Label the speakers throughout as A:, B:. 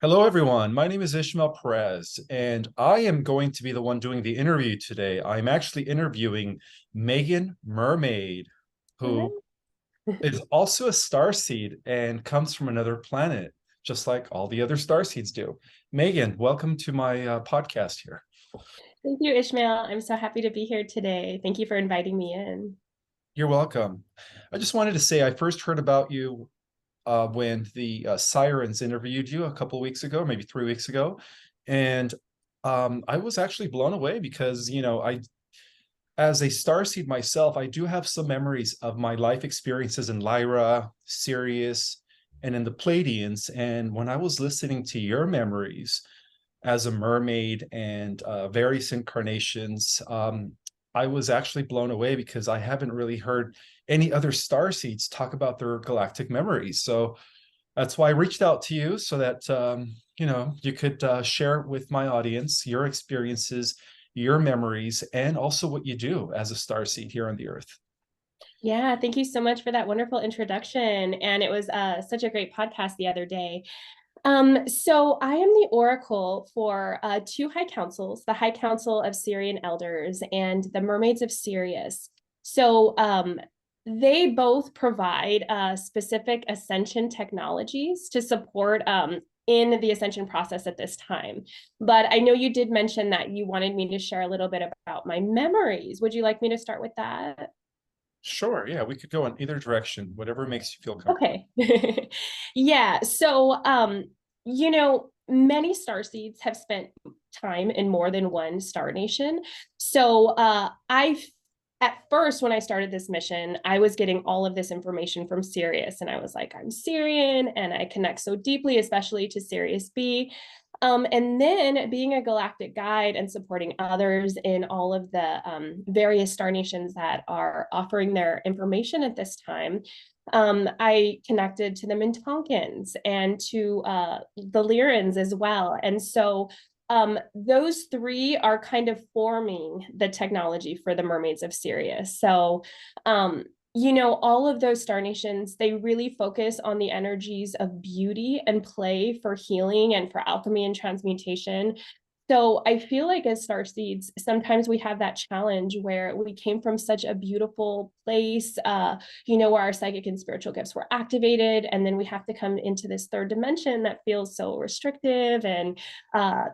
A: Hello, everyone. My name is Ishmael Perez, and I am going to be the one doing the interview today. I'm actually interviewing Meagan Mermaid, who
B: Hello.
A: is also a starseed and comes from another planet, just like all the other starseeds do. Meagan, welcome to my podcast here.
B: Thank you, Ishmael. I'm so happy to be here today. Thank you for inviting me in.
A: You're welcome. I just wanted to say I first heard about you when the Sirens interviewed you a couple of weeks ago, maybe 3 weeks ago, and I was actually blown away because as a starseed myself, I do have some memories of my life experiences in Lyra, Sirius, and in the Pleiadians. And when I was listening to your memories as a mermaid and various incarnations, I was actually blown away because I haven't really heard any other starseeds talk about their galactic memories. So that's why I reached out to you so that you could share with my audience your experiences, your memories, and also what you do as a starseed here on the Earth.
B: Yeah, thank you so much for that wonderful introduction. And it was such a great podcast the other day. So I am the oracle for two high councils, the High Council of Syrian Elders and the Mermaids of Sirius. So they both provide specific ascension technologies to support in the ascension process at this time. But I know you did mention that you wanted me to share a little bit about my memories. Would you like me to start with that?
A: Sure, yeah, we could go in either direction, whatever makes you feel comfortable.
B: Okay. Yeah. So, many star seeds have spent time in more than one star nation. So, at first, when I started this mission, I was getting all of this information from Sirius, and I was like, I'm Syrian, and I connect so deeply, especially to Sirius B. And then being a galactic guide and supporting others in all of the various star nations that are offering their information at this time, I connected to the Mintonkins and to the Lyrans as well. And so those three are kind of forming the technology for the Mermaids of Sirius. So, all of those star nations, they really focus on the energies of beauty and play for healing and for alchemy and transmutation. So I feel like as star seeds, sometimes we have that challenge where we came from such a beautiful place, where our psychic and spiritual gifts were activated, and then we have to come into this third dimension that feels so restrictive and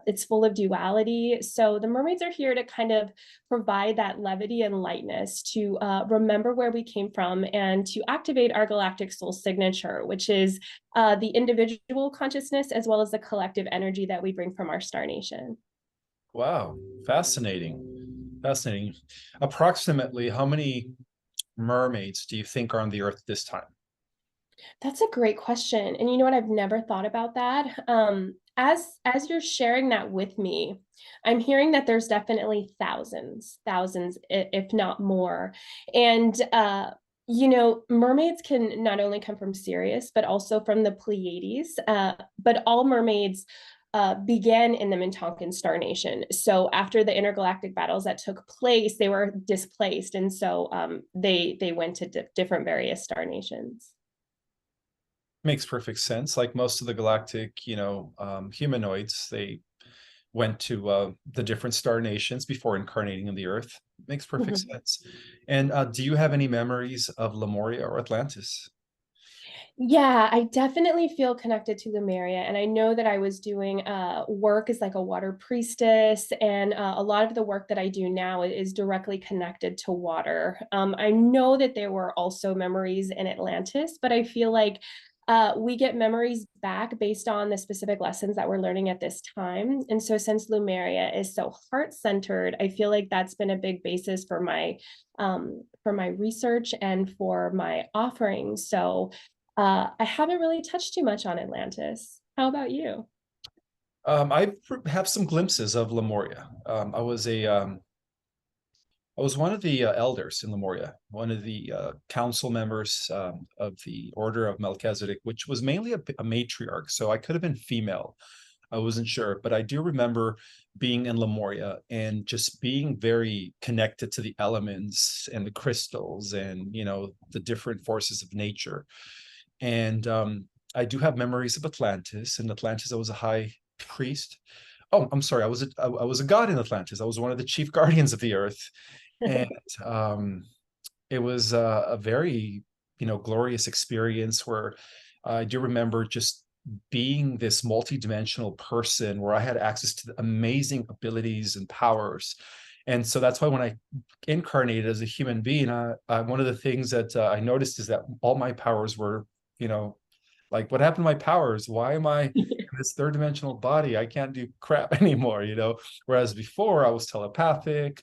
B: it's full of duality. So the mermaids are here to kind of provide that levity and lightness to remember where we came from and to activate our galactic soul signature, which is the individual consciousness as well as the collective energy that we bring from our star nation.
A: Wow, fascinating. Fascinating. Approximately how many mermaids do you think are on the Earth this time?
B: That's a great question. And you know what? I've never thought about that. As you're sharing that with me, I'm hearing that there's definitely thousands, if not more. And mermaids can not only come from Sirius, but also from the Pleiades. But all mermaids began in the Mintonkan Star Nation. So after the intergalactic battles that took place, they were displaced, and so they went to different various star nations.
A: Makes perfect sense. Like most of the galactic, humanoids, they went to the different star nations before incarnating in the Earth. Makes perfect sense. And do you have any memories of Lemuria or Atlantis?
B: Yeah, I definitely feel connected to Lemuria. And I know that I was doing work as like a water priestess. And a lot of the work that I do now is directly connected to water. I know that there were also memories in Atlantis, but I feel like we get memories back based on the specific lessons that we're learning at this time. And so, since Lemuria is so heart centered, I feel like that's been a big basis for my research and for my offerings. So, I haven't really touched too much on Atlantis. How about you?
A: I have some glimpses of Lemuria. I was one of the elders in Lemuria, one of the council members of the Order of Melchizedek, which was mainly a matriarch. So I could have been female. I wasn't sure, but I do remember being in Lemuria and just being very connected to the elements and the crystals and the different forces of nature. And I do have memories of Atlantis. In Atlantis, I was a high priest. Oh, I'm sorry. I was a god in Atlantis. I was one of the chief guardians of the earth, and um, it was a very, glorious experience where I do remember just being this multidimensional person where I had access to amazing abilities and powers. And so that's why when I incarnated as a human being, one of the things that I noticed is that all my powers were, you know, like, what happened to my powers? Why am I in this third dimensional body? I can't do crap anymore. Whereas before I was telepathic,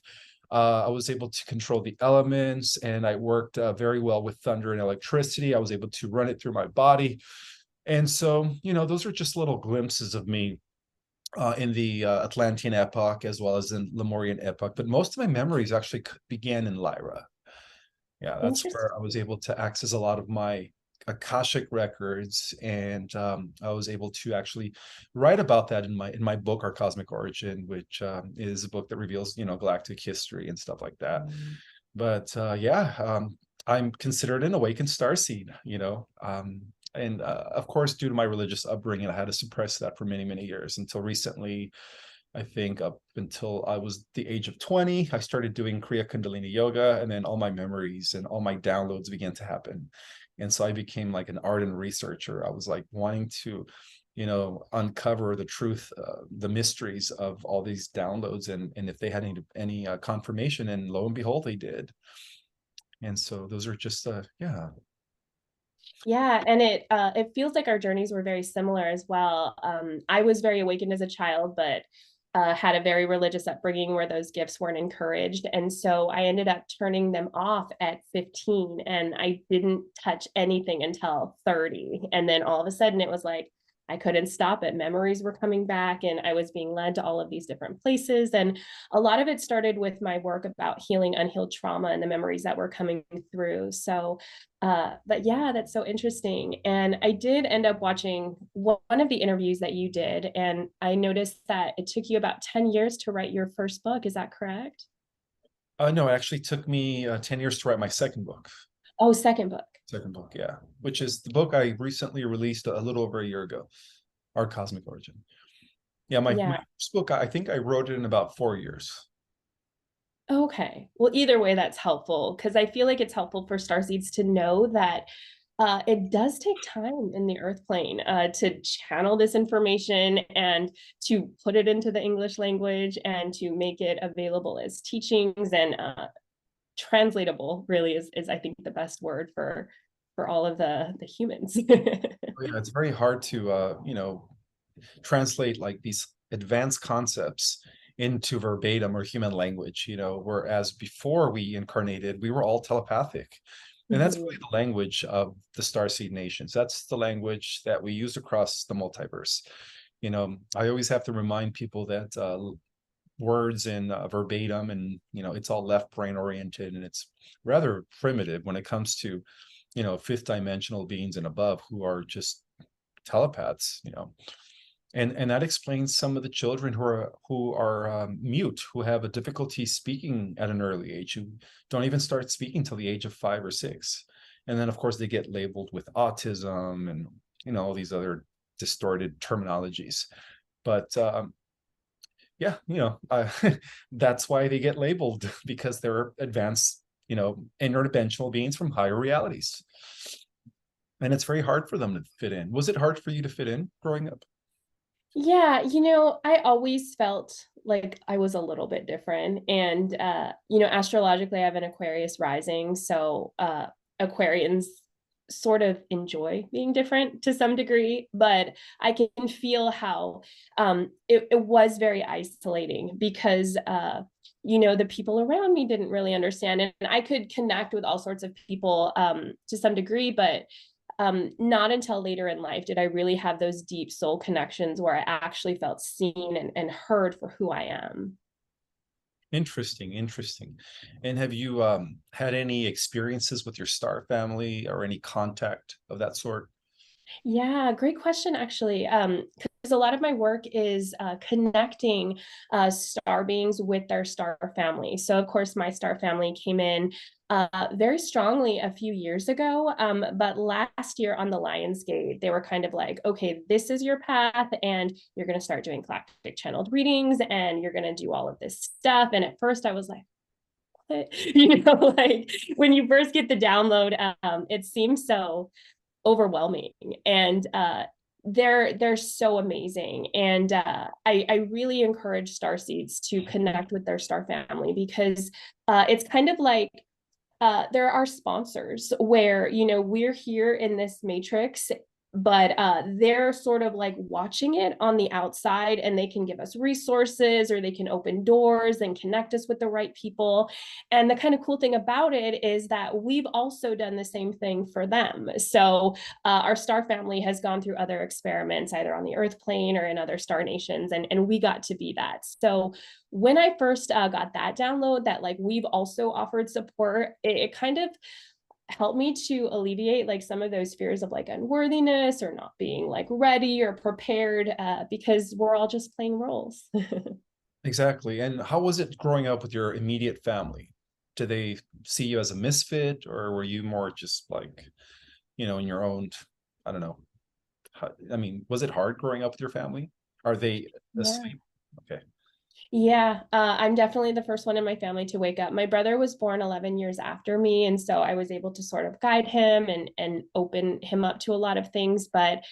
A: I was able to control the elements, and I worked very well with thunder and electricity. I was able to run it through my body. And so, those are just little glimpses of me in the Atlantean epoch as well as in Lemurian epoch. But most of my memories actually began in Lyra. Yeah, that's
B: Interesting.
A: where I was able to access a lot of my Akashic records, and I was able to actually write about that in my book, Our Cosmic Origin, which is a book that reveals galactic history and stuff like that. But yeah, I'm considered an awakened starseed, and of course, due to my religious upbringing, I had to suppress that for many, many years until recently. I think up until I was the age of 20, I started doing Kriya Kundalini yoga, and then all my memories and all my downloads began to happen. And so I became like an ardent researcher. I was like wanting to, uncover the truth, the mysteries of all these downloads, and if they had any confirmation. And lo and behold, they did. And so those are just, yeah.
B: Yeah, and it feels like our journeys were very similar as well. I was very awakened as a child, but had a very religious upbringing where those gifts weren't encouraged, and so I ended up turning them off at 15, and I didn't touch anything until 30, and then all of a sudden it was like I couldn't stop it. Memories were coming back, and I was being led to all of these different places, and a lot of it started with my work about healing unhealed trauma and the memories that were coming through. So but yeah, that's so interesting. And I did end up watching one of the interviews that you did, and I noticed that it took you about 10 years to write your first book. Is that correct?
A: No, it actually took me 10 years to write my second book.
B: Oh, second book.
A: Second book, yeah, which is the book I recently released a little over a year ago, Our Cosmic Origin. Yeah, my
B: Yeah.
A: first book, I think I wrote it in about 4 years.
B: Okay. Well, either way, that's helpful because I feel like it's helpful for starseeds to know that it does take time in the earth plane to channel this information and to put it into the English language and to make it available as teachings and translatable really is I think the best word for all of the humans.
A: Oh, yeah, it's very hard to translate like these advanced concepts into verbatim or human language, whereas before we incarnated, we were all telepathic. And that's really
B: Mhm.
A: the language of the Starseed Nations. That's the language that we use across the multiverse. I always have to remind people that words in verbatim, and it's all left brain oriented, and it's rather primitive when it comes to fifth dimensional beings and above who are just telepaths. And that explains some of the children who are mute, who have a difficulty speaking at an early age, who don't even start speaking till the age of 5 or 6. And then of course they get labeled with autism and all these other distorted terminologies. But yeah, that's why they get labeled, because they're advanced, interdimensional beings from higher realities. And it's very hard for them to fit in. Was it hard for you to fit in growing up?
B: Yeah, I always felt like I was a little bit different. And astrologically I have an Aquarius rising, so Aquarians sort of enjoy being different to some degree, but I can feel how it was very isolating because the people around me didn't really understand, and I could connect with all sorts of people to some degree, but not until later in life did I really have those deep soul connections where I actually felt seen and heard for who I am.
A: Interesting, interesting. And have you had any experiences with your star family or any contact of that sort?
B: Yeah, great question, actually. Because a lot of my work is connecting star beings with their star family. So, of course, my star family came in very strongly a few years ago. But last year on the Lionsgate, they were kind of like, okay, this is your path, and you're going to start doing galactic channeled readings, and you're going to do all of this stuff. And at first, I was like, like when you first get the download, it seems so overwhelming, and they're so amazing, and I really encourage star seeds to connect with their star family, because it's kind of like there are sponsors where, we're here in this matrix, but they're sort of like watching it on the outside, and they can give us resources, or they can open doors and connect us with the right people. And the kind of cool thing about it is that we've also done the same thing for them. So our star family has gone through other experiments, either on the earth plane or in other star nations, and we got to be that. So when I first got that download, that like we've also offered support, it kind of helped me to alleviate like some of those fears of like unworthiness, or not being like ready or prepared, because we're all just playing roles.
A: Exactly. And how was it growing up with your immediate family? Did they see you as a misfit, or were you more just like, in your own, I don't know. I mean, was it hard growing up with your family? Are they
B: Yeah.
A: asleep? Okay.
B: Yeah, I'm definitely the first one in my family to wake up. My brother was born 11 years after me, and so I was able to sort of guide him and open him up to a lot of things. But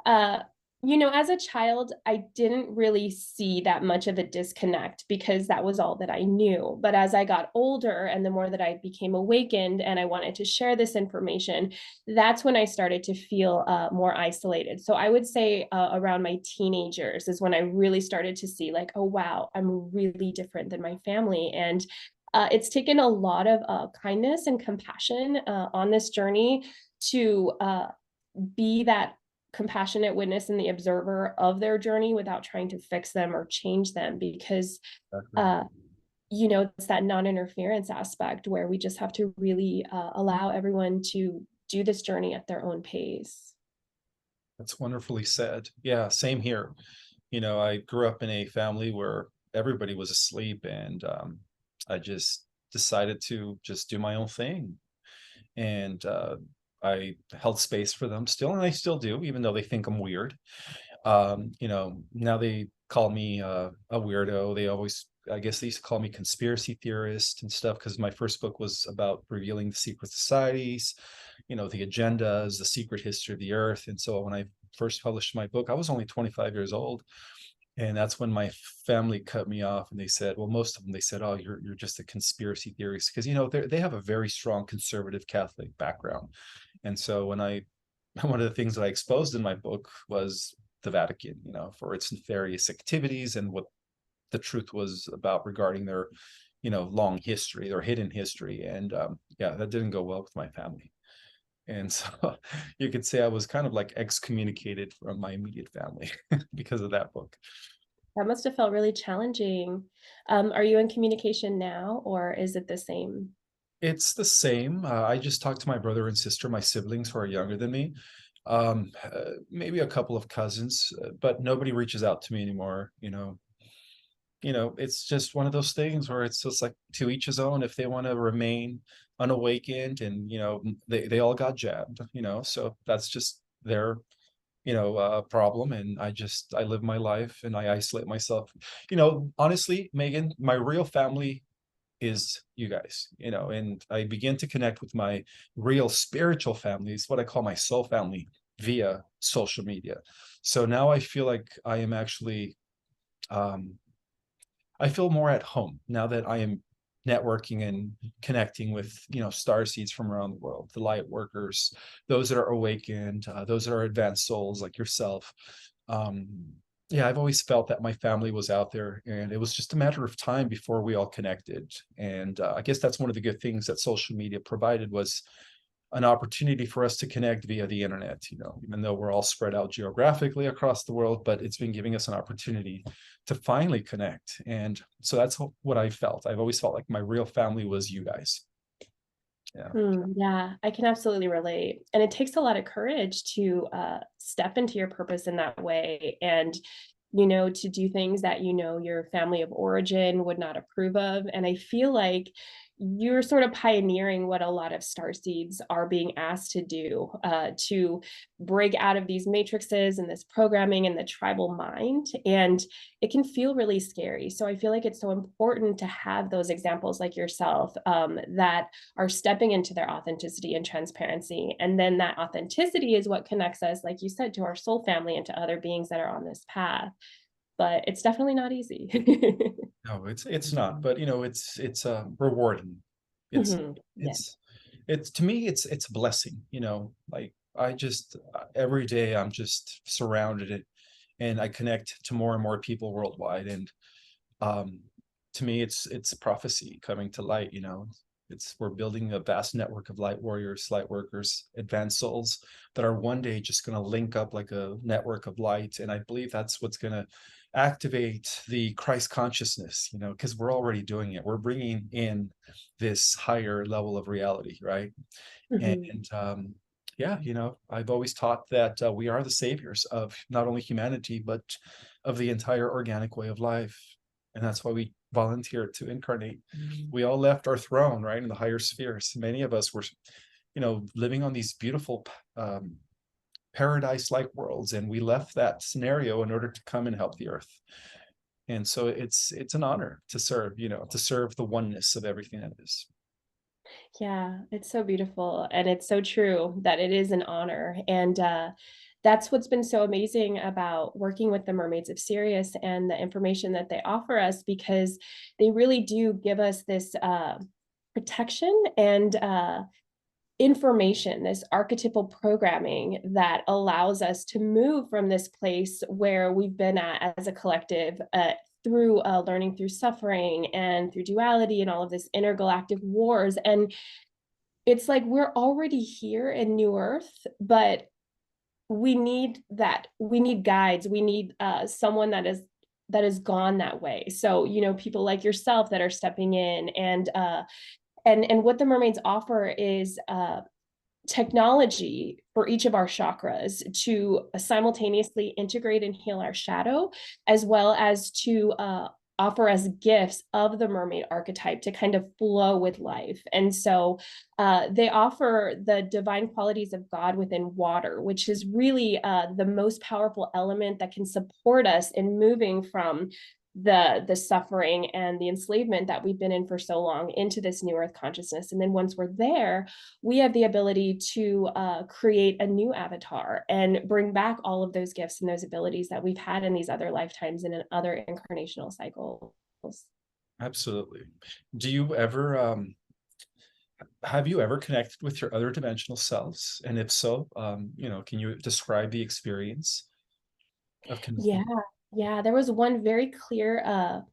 B: uh, as a child, I didn't really see that much of a disconnect, because that was all that I knew. But as I got older, and the more that I became awakened and I wanted to share this information, that's when I started to feel more isolated. So I would say around my teenagers is when I really started to see like, oh, wow, I'm really different than my family. And it's taken a lot of kindness and compassion on this journey to be that compassionate witness and the observer of their journey, without trying to fix them or change them, because
A: Exactly.
B: uh, it's that non-interference aspect where we just have to really allow everyone to do this journey at their own pace.
A: That's wonderfully said. Yeah, same here. I grew up in a family where everybody was asleep, and I just decided to just do my own thing. And I held space for them still, and I still do, even though they think I'm weird. Now they call me a weirdo. They always, I guess, they used to call me conspiracy theorist and stuff, because my first book was about revealing the secret societies, the agendas, the secret history of the earth. And so when I first published my book, I was only 25 years old. And that's when my family cut me off, and they said, well, most of them, they said, oh, you're just a conspiracy theorist, because they have a very strong conservative Catholic background. And so when I one of the things that I exposed in my book was the Vatican, for its nefarious activities, and what the truth was about regarding their, long history, their hidden history. And yeah, that didn't go well with my family. And so you could say I was kind of like excommunicated from my immediate family because of that book.
B: That must have felt really challenging. Are you in communication now, or is it the same?
A: It's the same. I just talked to my brother and sister, my siblings who are younger than me. Maybe a couple of cousins, but nobody reaches out to me anymore. It's just one of those things where it's just like to each his own. If they want to remain unawakened, and they all got jabbed, so that's just their problem. And I live my life, and I isolate myself. Honestly, Megan, my real family is you guys, and I begin to connect with my real spiritual family, is what I call my soul family, via social media. So now I feel like I am actually, um, I feel more at home now that I am networking and connecting with, star seeds from around the world, the light workers, those that are awakened, those that are advanced souls like yourself. Um, yeah, I've always felt that my family was out there, and it was just a matter of time before we all connected. And I guess that's one of the good things that social media provided, was an opportunity for us to connect via the internet, even though we're all spread out geographically across the world, but it's been giving us an opportunity to finally connect. And so that's what I felt. I've always felt like my real family was you guys. Yeah.
B: Yeah, I can absolutely relate. And it takes a lot of courage to step into your purpose in that way and, to do things that, your family of origin would not approve of. And I feel like you're sort of pioneering what a lot of star seeds are being asked to do, to break out of these matrices and this programming and the tribal mind. And it can feel really scary. So I feel like it's so important to have those examples like yourself, that are stepping into their authenticity and transparency. And then that authenticity is what connects us, like you said, to our soul family and to other beings that are on this path. But it's definitely not easy.
A: No, it's not, but it's rewarding. It's
B: Yeah.
A: it's it's to me it's a blessing, like I just every day I'm just surrounded it, and I connect to more and more people worldwide, and um to me it's prophecy coming to light. It's we're building a vast network of light warriors, light workers, advanced souls that are one day just going to link up like a network of light, and I believe that's what's going to activate the Christ consciousness, because we're already doing it. We're bringing in this higher level of reality, right?
B: Mhm.
A: And yeah, I've always taught that we are the saviors of not only humanity, but of the entire organic way of life. And that's why we volunteered to incarnate. We all left our throne, right, in the higher spheres. Many of us were, living on these beautiful paradise like worlds, and we left that scenario in order to come and help the earth. And so it's an honor to serve, to serve the oneness of everything that is.
B: Yeah, it's so beautiful. And it's so true that it is an honor. And that's what's been so amazing about working with the Mermaids of Sirius and the information that they offer us, because they really do give us this protection and information, this archetypal programming that allows us to move from this place where we've been at as a collective, through learning through suffering and through duality and all of this intergalactic wars. And it's like we're already here in New Earth, but we need guides, we need someone that has gone that way. So people like yourself that are stepping in, and what the mermaids offer is technology for each of our chakras to simultaneously integrate and heal our shadow, as well as to offer us gifts of the mermaid archetype to kind of flow with life. And so they offer the divine qualities of God within water, which is really the most powerful element that can support us in moving from the suffering and the enslavement that we've been in for so long into this new earth consciousness. And then once we're there, we have the ability to create a new avatar and bring back all of those gifts and those abilities that we've had in these other lifetimes and in other incarnational cycles.
A: Absolutely. Do you ever have you ever connected with your other dimensional selves? And if so, can you describe the experience of
B: Yeah,
A: connecting?
B: yeah. There was one very clear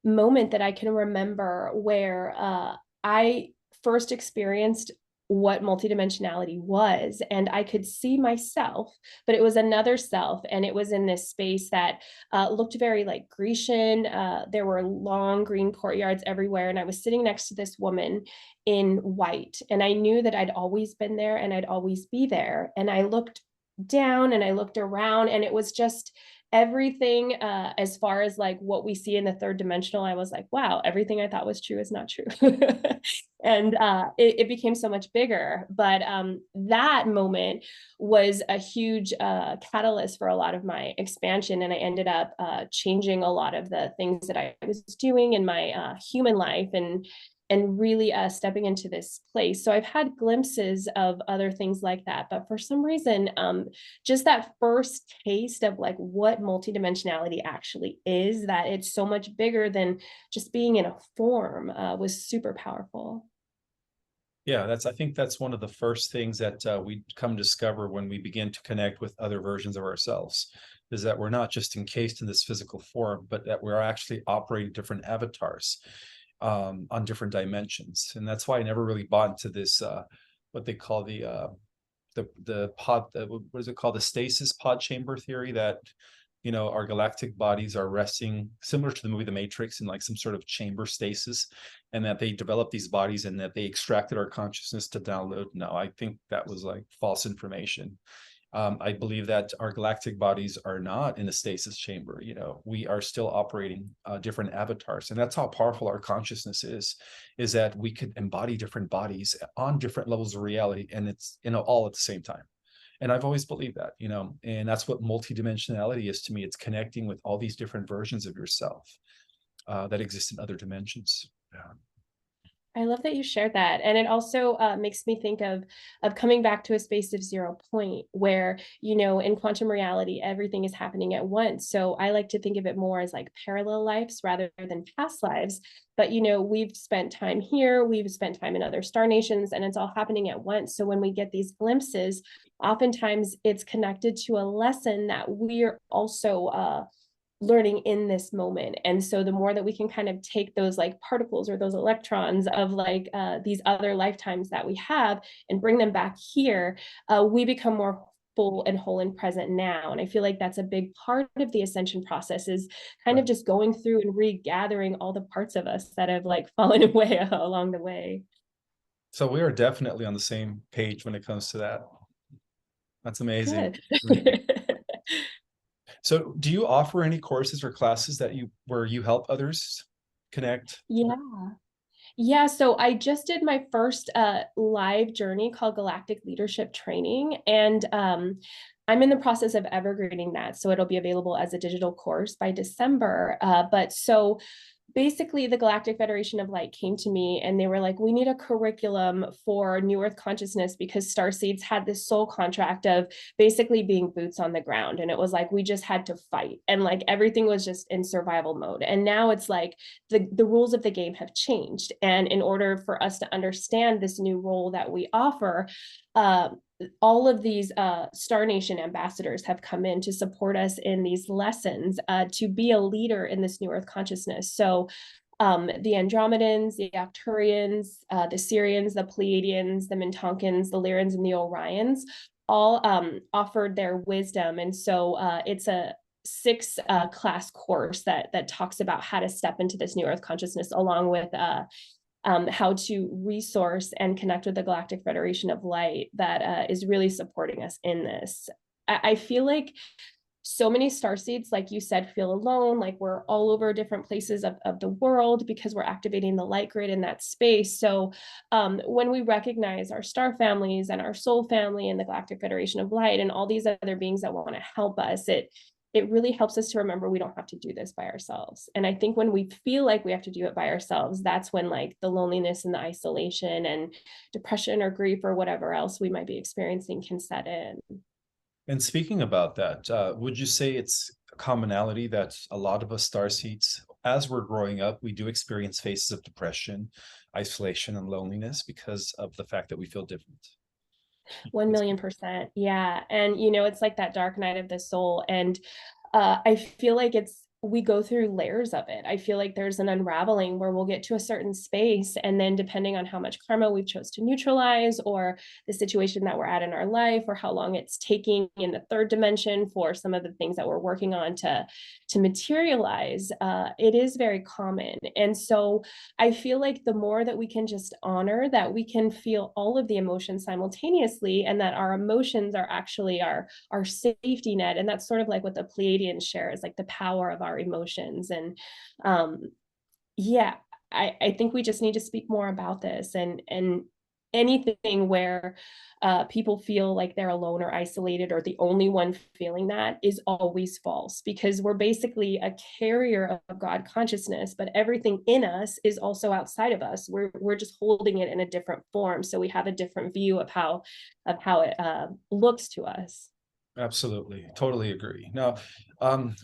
B: moment that I can remember where I first experienced what multidimensionality was, and I could see myself, but it was another self, and it was in this space that looked very like Grecian. There were long green courtyards everywhere, and I was sitting next to this woman in white, and I knew that I'd always been there and I'd always be there. And I looked down and I looked around, and it was just everything, as far as like what we see in the third dimensional. I was like, wow, everything I thought was true is not true. And it became so much bigger. But that moment was a huge catalyst for a lot of my expansion, and I ended up changing a lot of the things that I was doing in my human life, and really stepping into this place. So I've had glimpses of other things like that, but for some reason, just that first taste of like what multidimensionality actually is, that it's so much bigger than just being in a form, was super powerful.
A: Yeah, I think that's one of the first things that we come discover when we begin to connect with other versions of ourselves, is that we're not just encased in this physical form, but that we're actually operating different avatars on different dimensions. And that's why I never really bought into this what they call the pod, what is it called, the stasis pod chamber theory, that Our galactic bodies are resting similar to the movie The Matrix in like some sort of chamber stasis, and that they developed these bodies and that they extracted our consciousness to download. No, I think that was like false information. I believe that our galactic bodies are not in a stasis chamber. We are still operating different avatars, and that's how powerful our consciousness is that we could embody different bodies on different levels of reality, and it's all at the same time. And I've always believed that, and that's what multidimensionality is to me. It's connecting with all these different versions of yourself that exist in other dimensions. Yeah.
B: I love that you shared that. And it also makes me think of coming back to a space of 0 point where, in quantum reality, everything is happening at once. So I like to think of it more as like parallel lives rather than past lives. But, we've spent time here, we've spent time in other star nations, and it's all happening at once. So when we get these glimpses, oftentimes it's connected to a lesson that we're also learning in this moment. And so the more that we can kind of take those like particles or those electrons of like these other lifetimes that we have and bring them back here, we become more full and whole and present now. And I feel like that's a big part of the ascension process, is kind of
A: Right.
B: just going through and regathering all the parts of us that have like fallen away along the way.
A: So we are definitely on the same page when it comes to that. That's amazing.
B: Good.
A: So do you offer any courses or classes where you help others connect?
B: Yeah. Yeah, so I just did my first live journey called Galactic Leadership Training, and I'm in the process of evergreening that. So it'll be available as a digital course by December. But so basically, the Galactic Federation of Light came to me and they were like, we need a curriculum for New Earth consciousness, because Starseeds had this soul contract of basically being boots on the ground. And it was like, we just had to fight. And like everything was just in survival mode. And now it's like the rules of the game have changed. And in order for us to understand this new role that we offer, uh, all of these Star Nation ambassadors have come in to support us in these lessons to be a leader in this New Earth consciousness. So the Andromedans, the Arcturians, the Syrians, the Pleiadians, the Mintonkans, the Lyrans, and the Orions all offered their wisdom. And so it's a 6 class course that talks about how to step into this New Earth consciousness, along with how to resource and connect with the Galactic Federation of Light that is really supporting us in this. I feel like so many starseeds, like you said, feel alone, like we're all over different places of the world because we're activating the light grid in that space. So when we recognize our star families and our soul family and the Galactic Federation of Light and all these other beings that want to help us, it really helps us to remember we don't have to do this by ourselves. And I think when we feel like we have to do it by ourselves, that's when like the loneliness and the isolation and depression or grief or whatever else we might be experiencing can set in.
A: And speaking about that, would you say it's a commonality that a lot of us starseeds, as we're growing up, we do experience phases of depression, isolation, and loneliness because of the fact that we feel different?
B: 1,000,000%. Yeah. And, it's like that dark night of the soul. And I feel like we go through layers of it. I feel like there's an unraveling where we'll get to a certain space, and then depending on how much karma we've chose to neutralize, or the situation that we're at in our life, or how long it's taking in the third dimension for some of the things that we're working on to materialize, it is very common. And so I feel like the more that we can just honor that we can feel all of the emotions simultaneously, and that our emotions are actually our safety net. And that's sort of like what the Pleiadians share, is like the power of our emotions. And yeah, I think we just need to speak more about this, and anything where people feel like they're alone or isolated or the only one feeling that is always false, because we're basically a carrier of God consciousness, but everything in us is also outside of us. We're just holding it in a different form, so we have a different view of how it looks to us.
A: Absolutely. Totally agree. Now,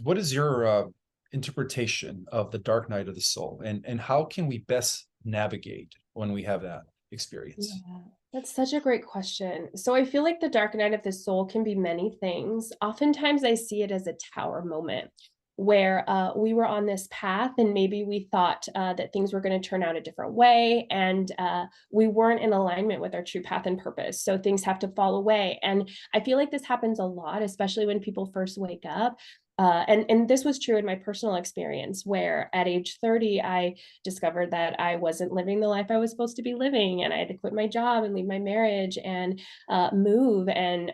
A: what is your interpretation of the dark night of the soul, and how can we best navigate when we have that experience?
B: Yeah, that's such a great question. So I feel like the dark night of the soul can be many things. Oftentimes I see it as a tower moment where we were on this path and maybe we thought that things were going to turn out a different way, and we weren't in alignment with our true path and purpose. So things have to fall away. And I feel like this happens a lot, especially when people first wake up. And this was true in my personal experience, where at age 30, I discovered that I wasn't living the life I was supposed to be living, and I had to quit my job and leave my marriage and move and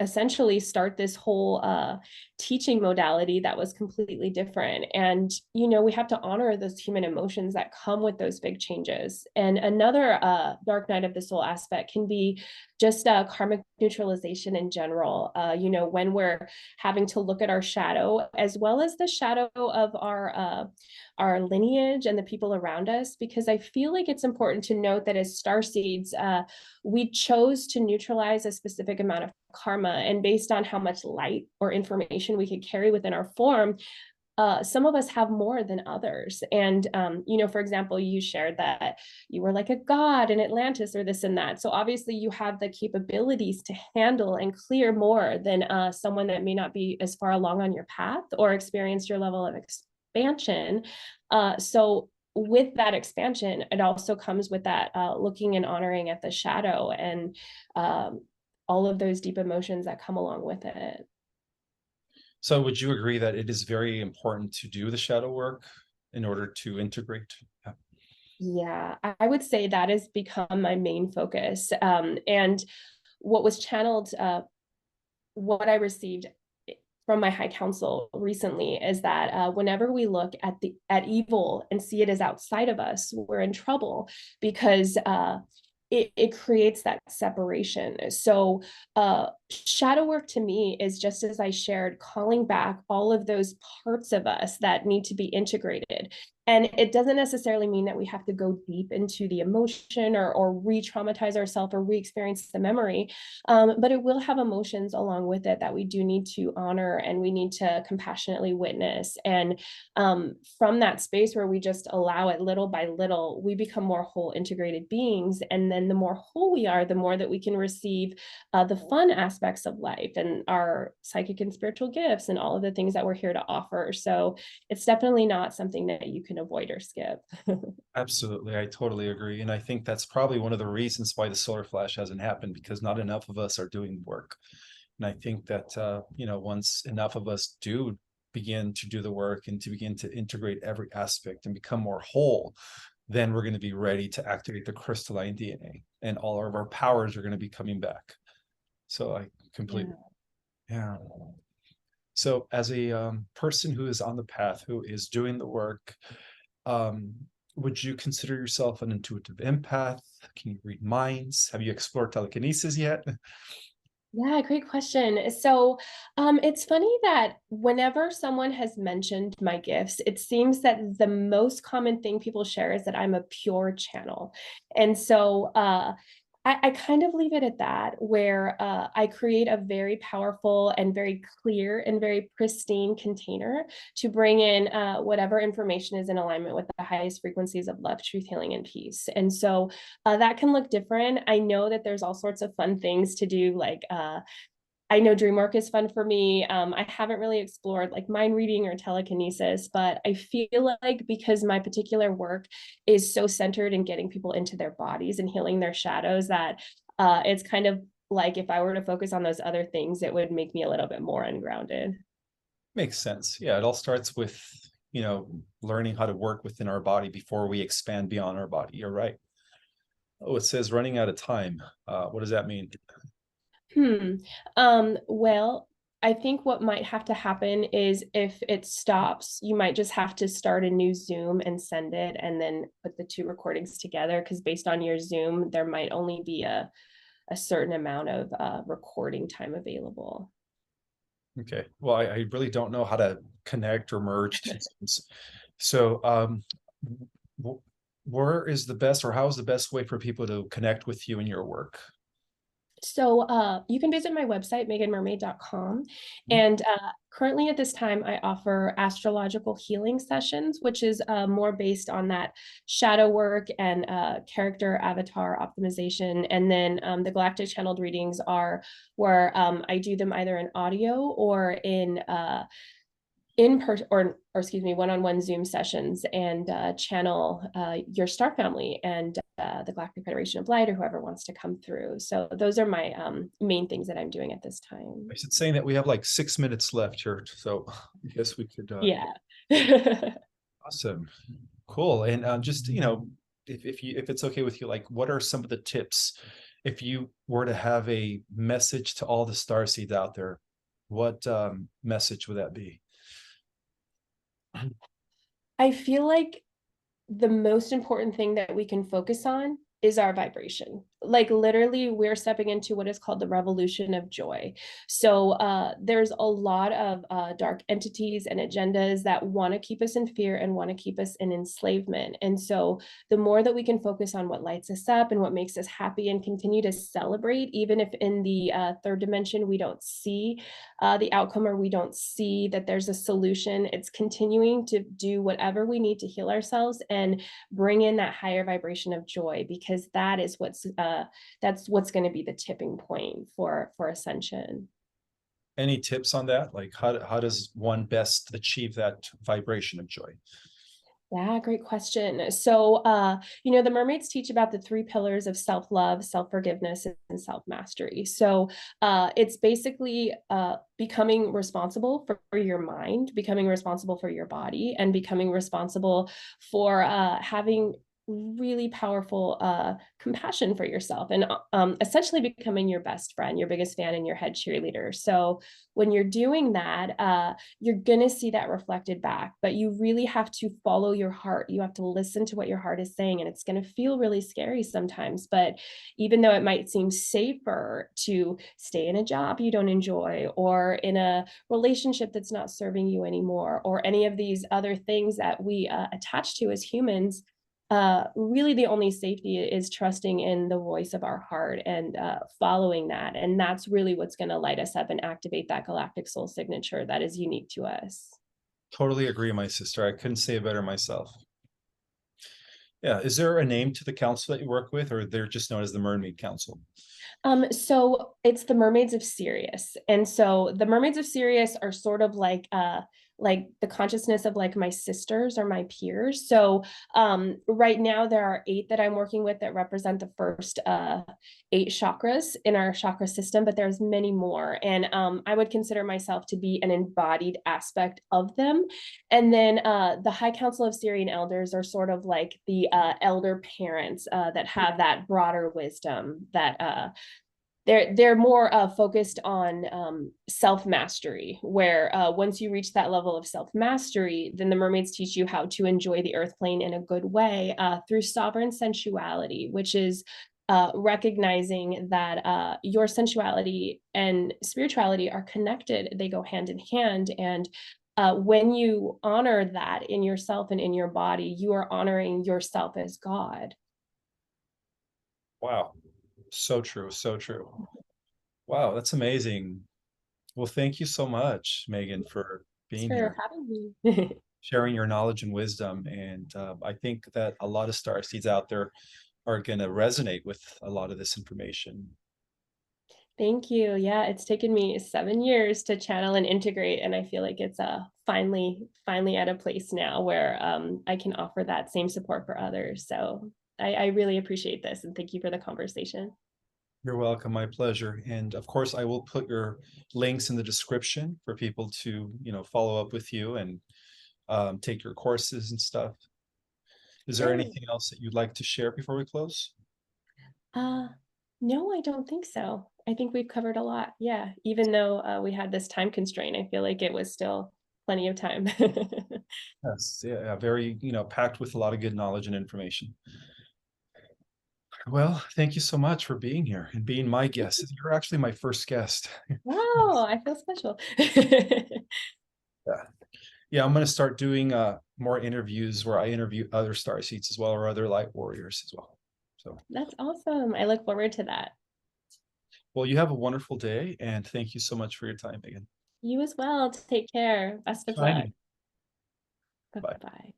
B: essentially start this whole teaching modality that was completely different. And we have to honor those human emotions that come with those big changes. And another dark night of the soul aspect can be just karmic neutralization in general. When we're having to look at our shadow as well as the shadow of our lineage and the people around us, because I feel like it's important to note that as star seeds, we chose to neutralize a specific amount of karma, and based on how much light or information we could carry within our form, some of us have more than others. And for example, you shared that you were like a god in Atlantis or this and that, so obviously you have the capabilities to handle and clear more than someone that may not be as far along on your path or experienced your level of expansion. So with that expansion, it also comes with that looking and honoring at the shadow and all of those deep emotions that come along with it.
A: So would you agree that it is very important to do the shadow work in order to integrate? Yeah.
B: Yeah, I would say that has become my main focus. And what was channeled, what I received from my high council recently is that whenever we look at evil and see it as outside of us, we're in trouble, because it creates that separation. So shadow work to me is, just as I shared, calling back all of those parts of us that need to be integrated. And it doesn't necessarily mean that we have to go deep into the emotion or re-traumatize ourselves or re-experience the memory, but it will have emotions along with it that we do need to honor and we need to compassionately witness. And from that space where we just allow it little by little, we become more whole integrated beings. And then the more whole we are, the more that we can receive the fun aspects of life and our psychic and spiritual gifts and all of the things that we're here to offer. So it's definitely not something that you can avoid or skip.
A: Absolutely, I totally agree. And I think that's probably one of the reasons why the solar flash hasn't happened, because not enough of us are doing the work. And I think that, once enough of us do begin to do the work and to begin to integrate every aspect and become more whole, then we're going to be ready to activate the crystalline DNA, and all of our powers are going to be coming back. So I completely, yeah. So as a person who is on the path, who is doing the work, um, would you consider yourself an intuitive empath? Can you read minds? Have you explored telekinesis yet?
B: Yeah, great question. So, it's funny that whenever someone has mentioned my gifts, it seems that the most common thing people share is that I'm a pure channel. And so, I kind of leave it at that, where I create a very powerful and very clear and very pristine container to bring in whatever information is in alignment with the highest frequencies of love, truth, healing, and peace. And so that can look different. I know that there's all sorts of fun things to do, like I know dream work is fun for me. I haven't really explored like mind reading or telekinesis, but I feel like because my particular work is so centered in getting people into their bodies and healing their shadows, that it's kind of like if I were to focus on those other things, it would make me a little bit more ungrounded.
A: Makes sense. Yeah, it all starts with, learning how to work within our body before we expand beyond our body. You're right. Oh, it says running out of time. What does that mean?
B: Hmm. Well, I think what might have to happen is if it stops, you might just have to start a new Zoom and send it and then put the two recordings together, because based on your Zoom, there might only be a certain amount of recording time available.
A: Okay. Well, I really don't know how to connect or merge two Zooms. So, where is the best, or how is the best way for people to connect with you and your work?
B: So you can visit my website, meaganmermaid.com. And currently at this time, I offer astrological healing sessions, which is more based on that shadow work and character avatar optimization. And then the galactic channeled readings are where I do them either in audio or in in person, or excuse me, one-on-one Zoom sessions, and channel your star family and the Galactic Federation of Light, or whoever wants to come through. So those are my main things that I'm doing at this time.
A: I should say that we have like 6 minutes left here, so I guess we could.
B: Yeah.
A: Awesome, cool, and just if it's okay with you, like, what are some of the tips if you were to have a message to all the star seeds out there? What message would that be?
B: I feel like the most important thing that we can focus on is our vibration. Like literally, we're stepping into what is called the revolution of joy. So there's a lot of dark entities and agendas that want to keep us in fear and want to keep us in enslavement. And so the more that we can focus on what lights us up and what makes us happy and continue to celebrate, even if in the third dimension we don't see the outcome, or we don't see that there's a solution, it's continuing to do whatever we need to heal ourselves and bring in that higher vibration of joy, because that's what's going to be the tipping point for ascension.
A: Any tips on that? Like, how does one best achieve that vibration of joy?
B: Yeah, great question. So, the mermaids teach about the three pillars of self love, self forgiveness, and self mastery. So, it's basically becoming responsible for your mind, becoming responsible for your body, and becoming responsible for having really powerful compassion for yourself, and essentially becoming your best friend, your biggest fan, and your head cheerleader. So, when you're doing that, you're going to see that reflected back, but you really have to follow your heart. You have to listen to what your heart is saying, and it's going to feel really scary sometimes. But even though it might seem safer to stay in a job you don't enjoy, or in a relationship that's not serving you anymore, or any of these other things that we attach to as humans, really the only safety is trusting in the voice of our heart and following that. And that's really what's going to light us up and activate that galactic soul signature that is unique to us.
A: Totally agree, my sister. I couldn't say it better myself. Yeah. Is there a name to the council that you work with, or they're just known as the Mermaid Council?
B: So it's the mermaids of Sirius. And so the mermaids of Sirius are sort of like the consciousness of like my sisters or my peers. So right now there are 8 that I'm working with that represent the first 8 chakras in our chakra system, but there's many more. And I would consider myself to be an embodied aspect of them. And then the High Council of Syrian elders are sort of like the elder parents that have that broader wisdom, that they're more focused on self mastery, where once you reach that level of self mastery, then the mermaids teach you how to enjoy the earth plane in a good way through sovereign sensuality, which is recognizing that your sensuality and spirituality are connected. They go hand in hand. And when you honor that in yourself and in your body, you are honoring yourself as God.
A: Wow. So true. So true. Wow, that's amazing. Well, thank you so much, Meagan, for
B: Thanks
A: being
B: for
A: here,
B: having me.
A: sharing your knowledge and wisdom. And I think that a lot of star seeds out there are going to resonate with a lot of this information.
B: Thank you. Yeah, it's taken me 7 years to channel and integrate, and I feel like it's finally at a place now where I can offer that same support for others. So I really appreciate this, and thank you for the conversation.
A: You're welcome. My pleasure. And of course, I will put your links in the description for people to, follow up with you and take your courses and stuff. Is there
B: Great.
A: anything else that you'd like to share before we close?
B: Uh, no, I don't think so. I think we've covered a lot. Yeah, even though we had this time constraint, I feel like it was still plenty of time.
A: Yes, yeah, yeah, very, packed with a lot of good knowledge and information. Well, thank you so much for being here and being my guest. You're actually my first guest.
B: Wow, I feel special.
A: Yeah. Yeah, I'm going to start doing more interviews where I interview other star seeds as well, or other light warriors as well. So,
B: That's awesome. I look forward to that.
A: well, you have a wonderful day, and thank you so much for your time, Meagan.
B: You as well. Take care. Best of luck.
A: Shining.
B: Bye
A: Bye.
B: bye.